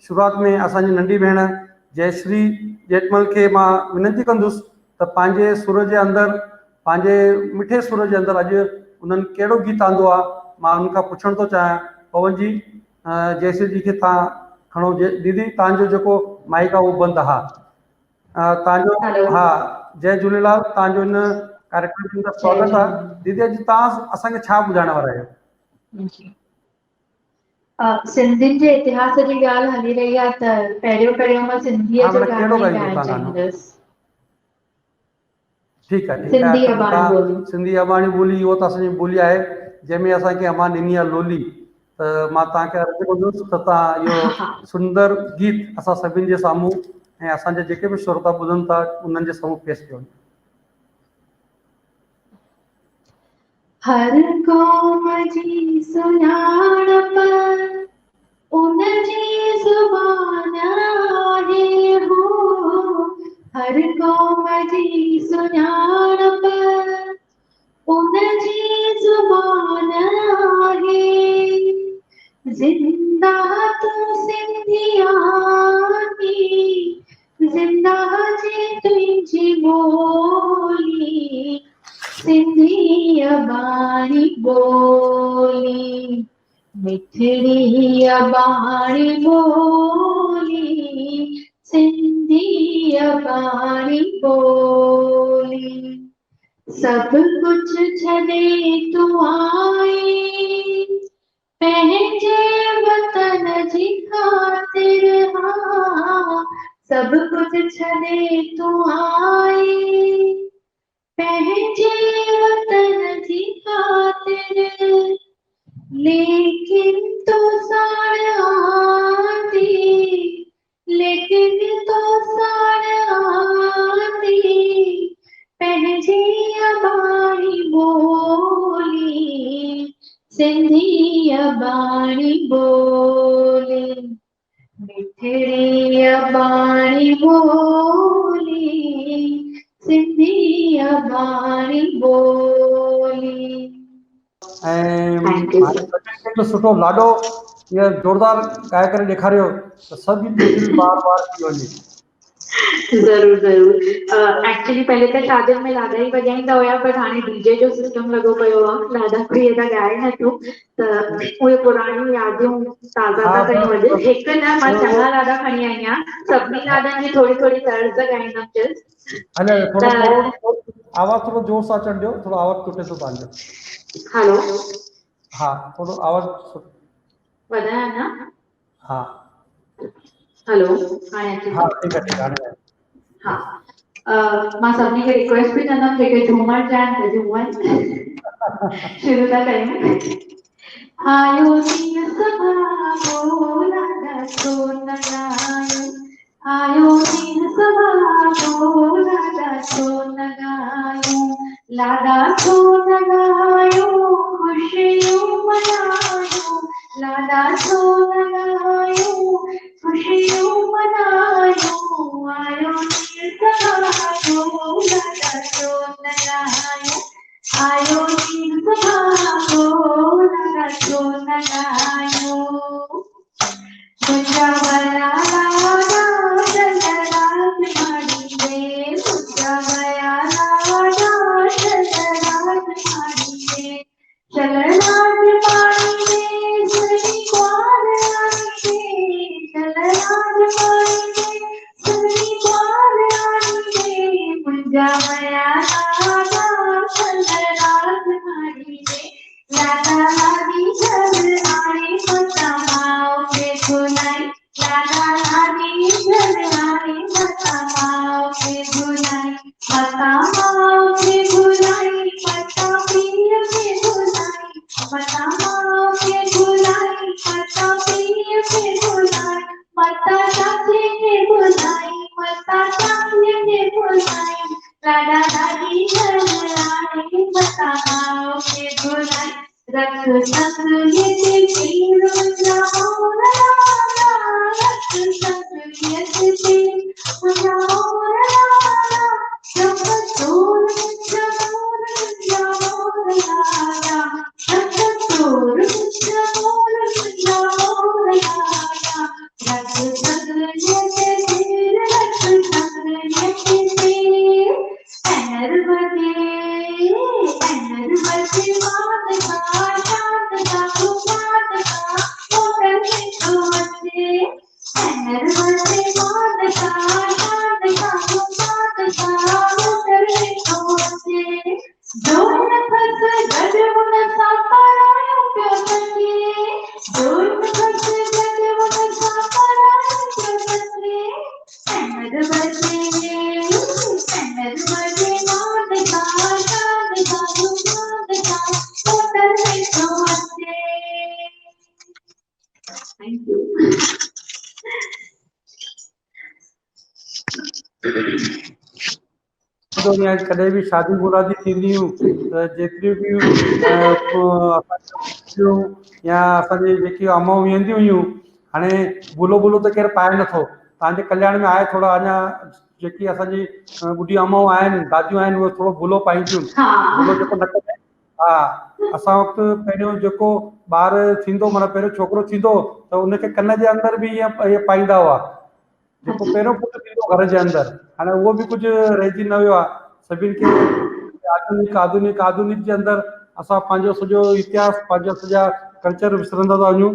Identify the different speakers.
Speaker 1: शुरुआत में असांजी नंढी भेण जयश्री जेठमल के मां विनती कंदुसि त पंहिंजे सुर जे अंदरि, पंहिंजे मिठे सुर जे अंदरि अॼु उन्हनि कहिड़ो गीत आंदो आहे, मां उन्हनि खां पुछण थो चाहियां। पवन जी, जयश्री जी खे तव्हां खणो। दीदी तव्हांजो जेको माइक आहे उहो बंदि आहे। तव्हांजो, हा, जय झूलेलाल, तव्हांजो इन कार्यक्रम में स्वागत आहे। दीदी अॼु तव्हां असांखे छा ॿुधाइण वारा आहियो?
Speaker 2: सिंधियुनि जे इतिहास जी ॻाल्हि हली रही आहे त पहिरियों मां सिंधीअ जो गानो ई ॻाइणु चाहींदसि।
Speaker 1: ठीकु आहे,
Speaker 2: सिंधी अबाणी ॿोली,
Speaker 1: सिंधी अबाणी ॿोली, उहो त असांजी ॿोली आहे जंहिंमें असांखे अमा ॾिनी आहे लोली। त मां तव्हांखे अर्ज़ु कंदुसि त तव्हां इहो सुंदर गीत असां सभिनि जे साम्हूं ऐं असांजे जेके बि श्रोता ॿुधनि था उन्हनि जे साम्हूं पेश कयो।
Speaker 2: हर क़ौम जी सुञाणप उन जी ज़ुबान आहे हो, हर क़ौम जी सुञाणप उन जी ज़ुबान आहे। ज़िंदा तू सिंधियानी, ज़िंदा जे तुंहिंजी ॿोली, सिंधी अबाणी ॿोली, मिठड़ी अबाणी ॿोली, सिंधी अबाणी ॿोली। सब कुछ छॾे तू आई पंहिंजे वतन जी ख़ातिर, हाँ, सब कुछ छॾे तू आई पंहिंजे वतन जी ख़ातिर, लेकिन तो साण आंदी, लेकिन तो साण आंदी पंहिंजी अबाणी ॿोली, सिंधी अबाणी ॿोली, मिठड़ी अबाणी ॿोली, सिंधी अबाणी ॿोली।
Speaker 1: ऐं सुठो लाॾो इहो ज़ोरदार ॻाए करे ॾेखारियो त सभी दिलि बार बार थी वञे।
Speaker 2: ज़रूर ज़रूर। एक्चुअली पहले त शादियुनि में लाॾा ई वॼाईंदा हुया, पर हाणे डीजे जो सिस्टम लॻो पियो आहे, लाॾा कोई एॾा ॻाए नथो, त उहे पुराणियूं यादियूं ताज़ा था कयूं। अॼु हिकु न, मां चङा लाॾा खणी आई आहियां, सभिनी लाॾनि जी थोरी थोरी तर्ज़ ॻाईंदमि।
Speaker 1: आवाज़ थोड़ो जोर सां अचण ॾियो, थोड़ो आवाज़ टुटे थो तव्हांजो।
Speaker 2: हेलो,
Speaker 1: हाँ, थोड़ो आवाज़
Speaker 2: वधाया न?
Speaker 1: हाँ,
Speaker 2: हेलो, हाणे अचे थो?
Speaker 1: हाँ, ठीक है, हाणे
Speaker 2: हाँ, मां सभिनी खे रिक्वेस्ट बि कंदमि जेके झूमण चाहिनि त झूमनि। शुरू था कयूं। आयो दीन सभाॻो लाॾा छो न ॻायूं, आयो दीन सभाॻो लाॾा छो न ॻायूं, लाॾा छो न ॻायूं, ख़ुशियूं मनायूं, लाॾा छो न ॻायूं, ख़ुशियूं मनायूं, आयो दीन सभाॻो लाॾा छो न ॻायूं, आयो दीन सभाॻो लाॾा छो न ॻायूं। मुंहिंजा वया लाॾा चंदराज माड़ी में, मुंहिंजा वया लाॾा चंदराज माड़ी में, चलराज माड़ी में सुनी कुंवार आणी में, चलराज माड़ी में सुनी कुंवार आणी में, मुंहिंजा वया लाॾा चंदराज माड़ी में, लाॾा लाॾी घर आणे मता माओ खे घुराई, लाॾा लाॾी घर आणे मता माओ खे घुराई, मता माओ खे घुराई, मता पीउ खे घुराई, मता माओ खे घुराई, मता पीउ खे घुराई, मता चाचे खे घुराई, मता चाचे खे घुराई, लाॾा लाॾी Thank you.
Speaker 1: कॾहिं बि शादी मुरादी थींदियूं त जेतिरियूं बि या असांजी जेकी अमाऊं वेंदियूं हुयूं हाणे बुलो बुलो त केरु पाए नथो। तव्हांजे कल्याण में आहे थोरा अञा जेकी असांजी ॿुढी अमाऊं आहिनि दादियूं आहिनि उहे थोरो बुलो पाईंदियूं बुलो जेको न कंदा आहिनि। हा असां वक़्तु पहिरियों जेको ॿारु थींदो माना पहिरियों छोकिरो थींदो त उनखे कन जे अंदरि बि ईअं पाईंदा हुआ जेको पहिरियों पुटु थींदो घर जे अंदरि। हाणे उहो बि कुझु रहिजी न वियो आहे सभिनि खे आधुनिक आधुनिक आधुनिक जे अंदरि असां पंहिंजो सॼो इतिहास पंहिंजा सॼा कल्चर विसरंदा था वञूं।